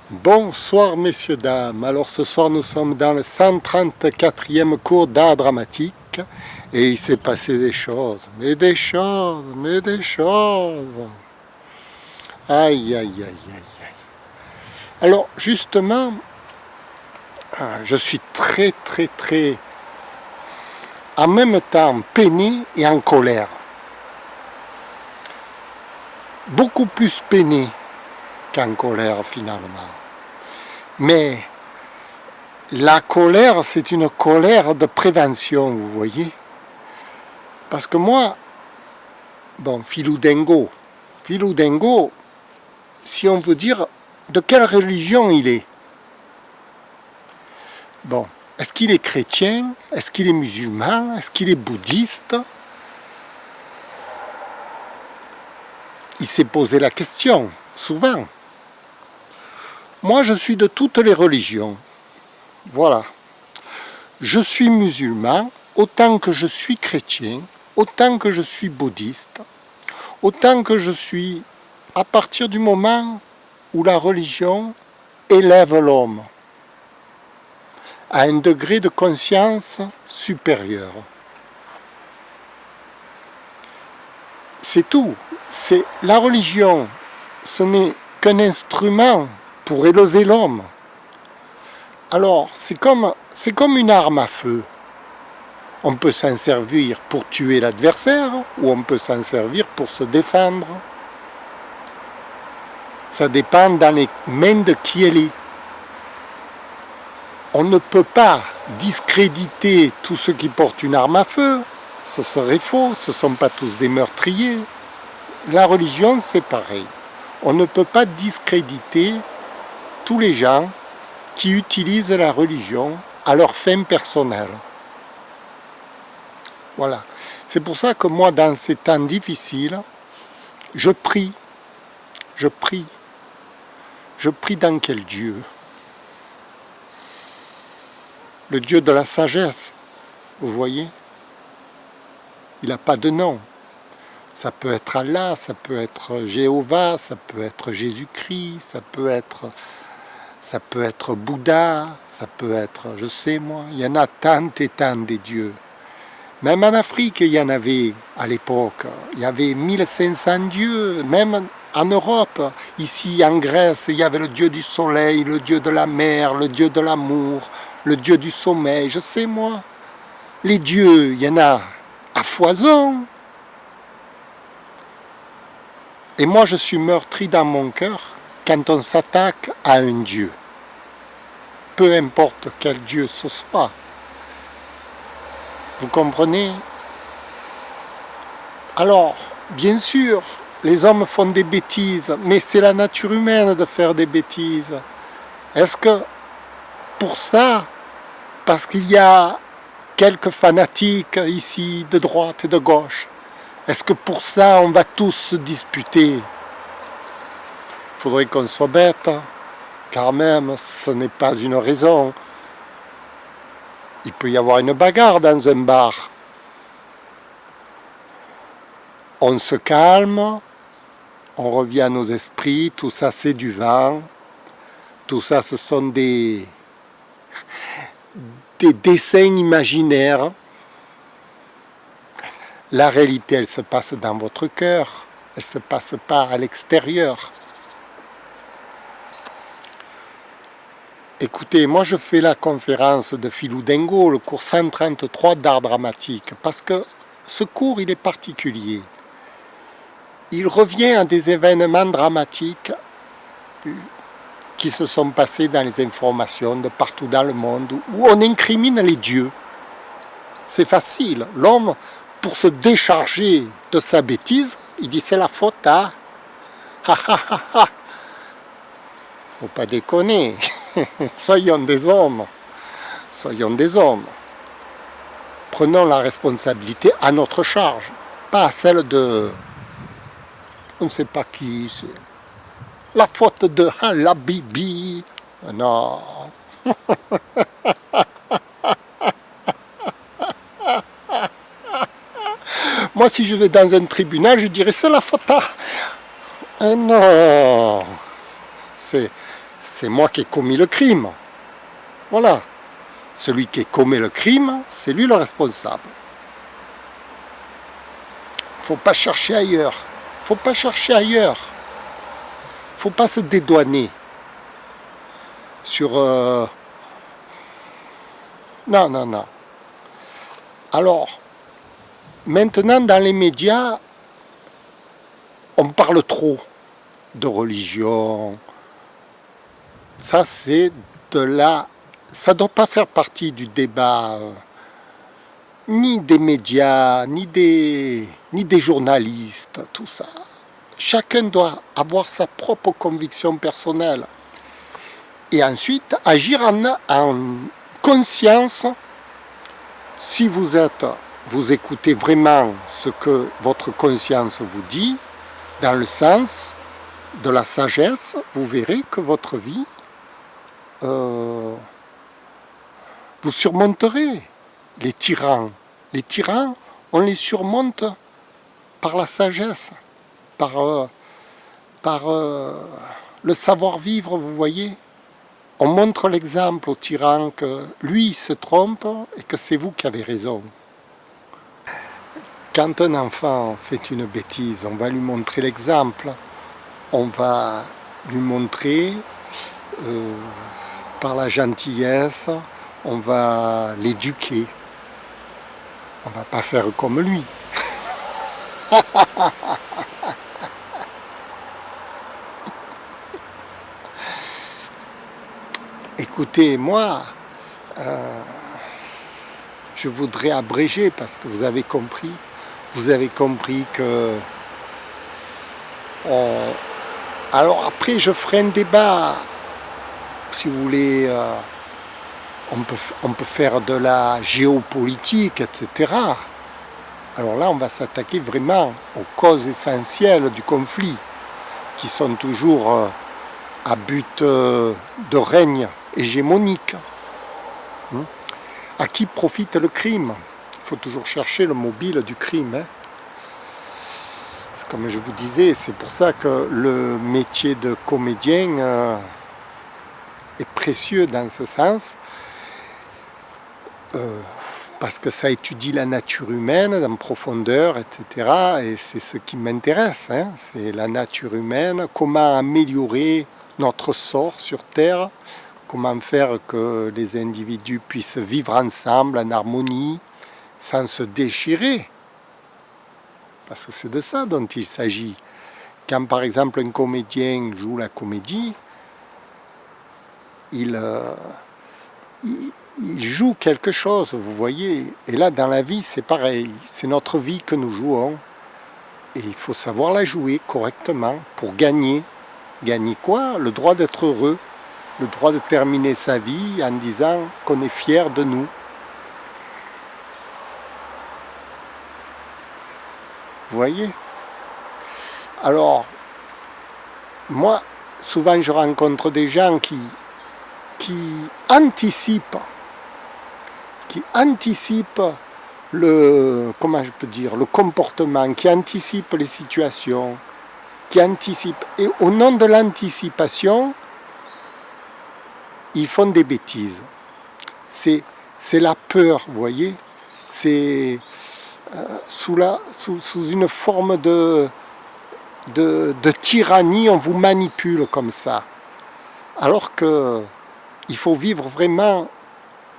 Bonsoir messieurs, dames. Alors ce soir nous sommes dans le 134e cours d'art dramatique et il s'est passé des choses, mais des choses. Aïe, aïe, aïe, aïe, aïe. Alors justement, je suis très, en même temps peiné et en colère. Beaucoup plus peiné qu'en colère finalement. Mais la colère, c'est une colère de prévention, vous voyez. Parce que moi, bon, Philou Dingo, si on veut dire de quelle religion il est. Bon, est-ce qu'il est chrétien? Est-ce qu'il est musulman? Est-ce qu'il est bouddhiste? Il s'est posé la question, souvent. Moi, je suis de toutes les religions. Voilà. Je suis musulman, autant que je suis chrétien, autant que je suis bouddhiste, autant que je suis à partir du moment où la religion élève l'homme à un degré de conscience supérieur. C'est tout. C'est la religion, ce n'est qu'un instrument pour élever l'homme. Alors, c'est comme une arme à feu. On peut s'en servir pour tuer l'adversaire ou on peut s'en servir pour se défendre. Ça dépend dans les mains de qui elle est. On ne peut pas discréditer tous ceux qui portent une arme à feu. Ce serait faux, ce ne sont pas tous des meurtriers. La religion, c'est pareil. On ne peut pas discréditer tous les gens qui utilisent la religion à leur fin personnelle. Voilà. C'est pour ça que moi, dans ces temps difficiles, je prie. Je prie dans quel Dieu? Le Dieu de la sagesse, vous voyez? Il n'a pas de nom. Ça peut être Allah, ça peut être Jéhovah, ça peut être Jésus-Christ, ça peut être Bouddha, ça peut être, je sais moi, il y en a tant et tant des dieux. Même en Afrique, il y en avait à l'époque. Il y avait 1500 dieux, même en Europe. Ici, en Grèce, il y avait le dieu du soleil, le dieu de la mer, le dieu de l'amour, le dieu du sommeil, je sais moi. Les dieux, il y en a à foison. Et moi, je suis meurtri dans mon cœur quand on s'attaque à un dieu. Peu importe quel dieu ce soit. Vous comprenez? Alors, bien sûr, les hommes font des bêtises, mais c'est la nature humaine de faire des bêtises. Est-ce que pour ça, parce qu'il y a quelques fanatiques ici de droite et de gauche, est-ce que pour ça on va tous se disputer? Il faudrait qu'on soit bête, car même ce n'est pas une raison. Il peut y avoir une bagarre dans un bar. On se calme, on revient à nos esprits, tout ça c'est du vent, tout ça ce sont des dessins imaginaires. La réalité, elle se passe dans votre cœur, elle ne se passe pas à l'extérieur. Écoutez, moi je fais la conférence de Philou Dingo, le cours 133 d'art dramatique, parce que ce cours, il est particulier. Il revient à des événements dramatiques qui se sont passés dans les informations de partout dans le monde, où on incrimine les dieux. C'est facile. L'homme, pour se décharger de sa bêtise, il dit c'est la faute à... Faut pas déconner. Soyons des hommes. Prenons la responsabilité à notre charge, pas à celle de... On ne sait pas qui c'est. La faute de la Bibi. Non. Moi, si je vais dans un tribunal, je dirais c'est la faute à... Non. c'est moi qui ai commis le crime. Voilà. Celui qui commet le crime, c'est lui le responsable. Faut pas chercher ailleurs. Faut pas chercher ailleurs. Faut pas se dédouaner sur... Non, non, non. Alors, maintenant dans les médias, on parle trop de religion. Ça, c'est de la... Ça ne doit pas faire partie du débat, ni des médias, ni des journalistes, tout ça. Chacun doit avoir sa propre conviction personnelle. Et ensuite, agir en conscience. Si vous écoutez vraiment ce que votre conscience vous dit, dans le sens de la sagesse, vous verrez que votre vie, vous surmonterez les tyrans. Les tyrans, on les surmonte par la sagesse, par le savoir-vivre, vous voyez. On montre l'exemple au tyran que lui il se trompe et que c'est vous qui avez raison. Quand un enfant fait une bêtise, on va lui montrer l'exemple. On va lui montrer par la gentillesse, on va l'éduquer. On ne va pas faire comme lui. Écoutez, moi, je voudrais abréger parce que vous avez compris que... Alors après, je ferai un débat, si vous voulez, on peut faire de la géopolitique, etc. Alors là, on va s'attaquer vraiment aux causes essentielles du conflit, qui sont toujours à but de règne hégémonique. À qui profite le crime? Il faut toujours chercher le mobile du crime. Comme je vous disais, c'est pour ça que le métier de comédien est précieux dans ce sens, parce que ça étudie la nature humaine en profondeur, etc. Et c'est ce qui m'intéresse, c'est la nature humaine, comment améliorer notre sort sur Terre, comment faire que les individus puissent vivre ensemble en harmonie, sans se déchirer. Parce que c'est de ça dont il s'agit. Quand par exemple un comédien joue la comédie, il joue quelque chose, vous voyez. Et là, dans la vie, c'est pareil. C'est notre vie que nous jouons. Et il faut savoir la jouer correctement pour gagner. Gagner quoi? Le droit d'être heureux. Le droit de terminer sa vie en disant qu'on est fier de nous. Vous voyez? Alors, moi, souvent je rencontre des gens qui anticipent le, comment je peux dire, le comportement, qui anticipent les situations, qui anticipent. Et au nom de l'anticipation, ils font des bêtises. C'est la peur, vous voyez? C'est sous une forme de tyrannie, on vous manipule comme ça. Alors que il faut vivre vraiment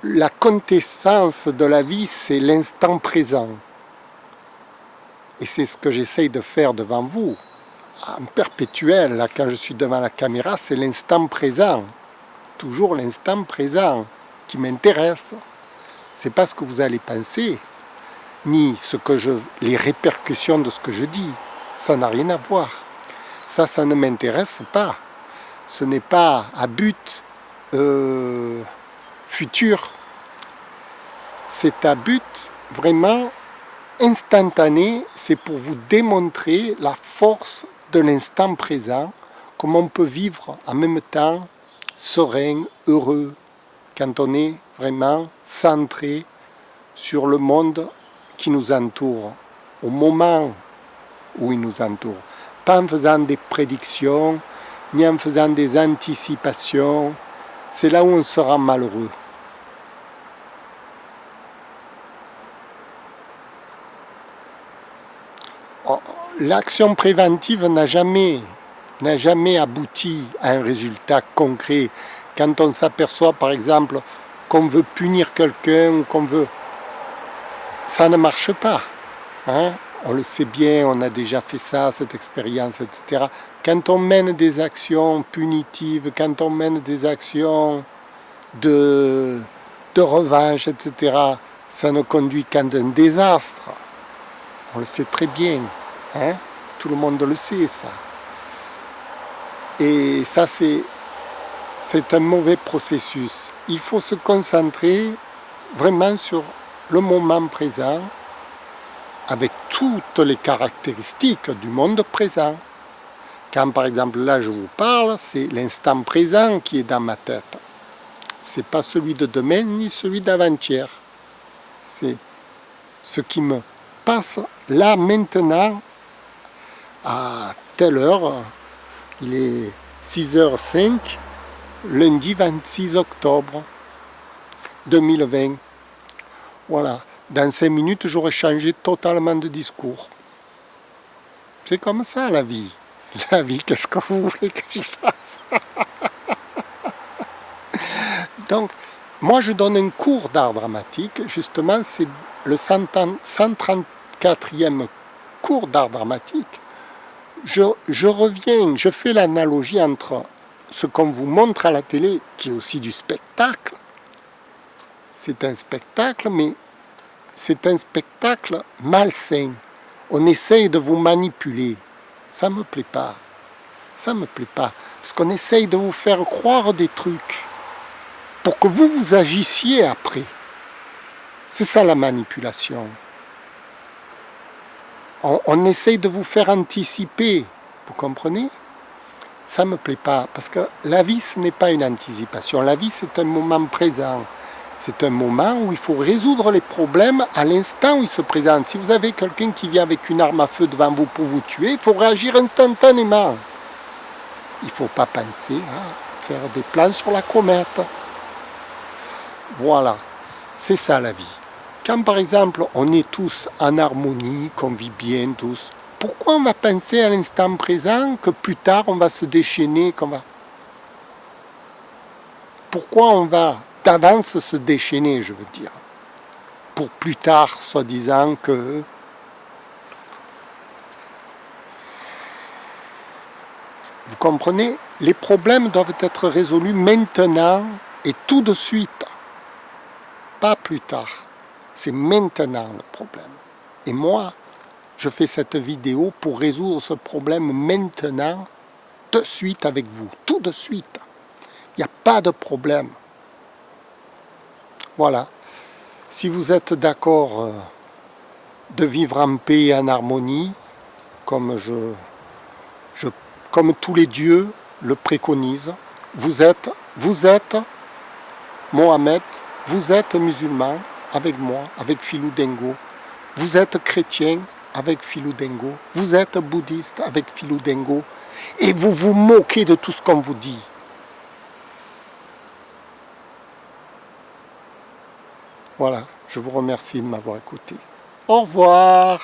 la quintessence de la vie, c'est l'instant présent. Et c'est ce que j'essaye de faire devant vous, en perpétuel. Là, quand je suis devant la caméra, c'est l'instant présent. Toujours l'instant présent qui m'intéresse. C'est pas ce que vous allez penser, ni les répercussions de ce que je dis. Ça n'a rien à voir. Ça ne m'intéresse pas. Ce n'est pas à but futur. C'est à but vraiment instantané. C'est pour vous démontrer la force de l'instant présent, comment on peut vivre en même temps serein, heureux, quand on est vraiment centré sur le monde qui nous entoure, au moment où il nous entoure. Pas en faisant des prédictions, ni en faisant des anticipations. C'est là où on sera malheureux. L'action préventive n'a jamais abouti à un résultat concret. Quand on s'aperçoit par exemple qu'on veut punir quelqu'un ou qu'on veut... Ça ne marche pas. Hein? On le sait bien, on a déjà fait ça, cette expérience, etc. Quand on mène des actions punitives, quand on mène des actions de revanche, etc., ça ne conduit qu'à un désastre. On le sait très bien. Hein? Tout le monde le sait, ça. Et ça, c'est un mauvais processus. Il faut se concentrer vraiment sur le moment présent, avec toutes les caractéristiques du monde présent. Quand par exemple là je vous parle, c'est l'instant présent qui est dans ma tête. C'est pas celui de demain ni celui d'avant-hier. C'est ce qui me passe là maintenant à telle heure. Il est 6h05, lundi 26 octobre 2020. Voilà. Dans 5 minutes, j'aurais changé totalement de discours. C'est comme ça la vie. La vie, qu'est-ce que vous voulez que j'y fasse? Donc, moi je donne un cours d'art dramatique. Justement, c'est le 134e cours d'art dramatique. Je reviens, je fais l'analogie entre ce qu'on vous montre à la télé, qui est aussi du spectacle. C'est un spectacle, mais c'est un spectacle malsain. On essaye de vous manipuler. Ça ne me plaît pas. Ça ne me plaît pas. Parce qu'on essaye de vous faire croire des trucs pour que vous agissiez après. C'est ça la manipulation. On essaye de vous faire anticiper. Vous comprenez? Ça ne me plaît pas. Parce que la vie, ce n'est pas une anticipation. La vie, c'est un moment présent. C'est un moment où il faut résoudre les problèmes à l'instant où ils se présentent. Si vous avez quelqu'un qui vient avec une arme à feu devant vous pour vous tuer, il faut réagir instantanément. Il ne faut pas penser à faire des plans sur la comète. Voilà, c'est ça la vie. Quand par exemple on est tous en harmonie, qu'on vit bien tous, pourquoi on va penser à l'instant présent que plus tard on va se déchaîner, Pourquoi on va d'avance se déchaîner, je veux dire, pour plus tard, soi-disant que... Vous comprenez? Les problèmes doivent être résolus maintenant et tout de suite, pas plus tard. C'est maintenant le problème. Et moi, je fais cette vidéo pour résoudre ce problème maintenant, de suite avec vous, tout de suite. Il n'y a pas de problème. Voilà. Si vous êtes d'accord de vivre en paix et en harmonie, comme comme tous les dieux le préconisent, vous êtes Mohamed, vous êtes musulman avec moi, avec Philou Dengo, vous êtes chrétien avec Philou Dengo, vous êtes bouddhiste avec Philou Dengo, et vous vous moquez de tout ce qu'on vous dit. Voilà, je vous remercie de m'avoir écouté. Au revoir.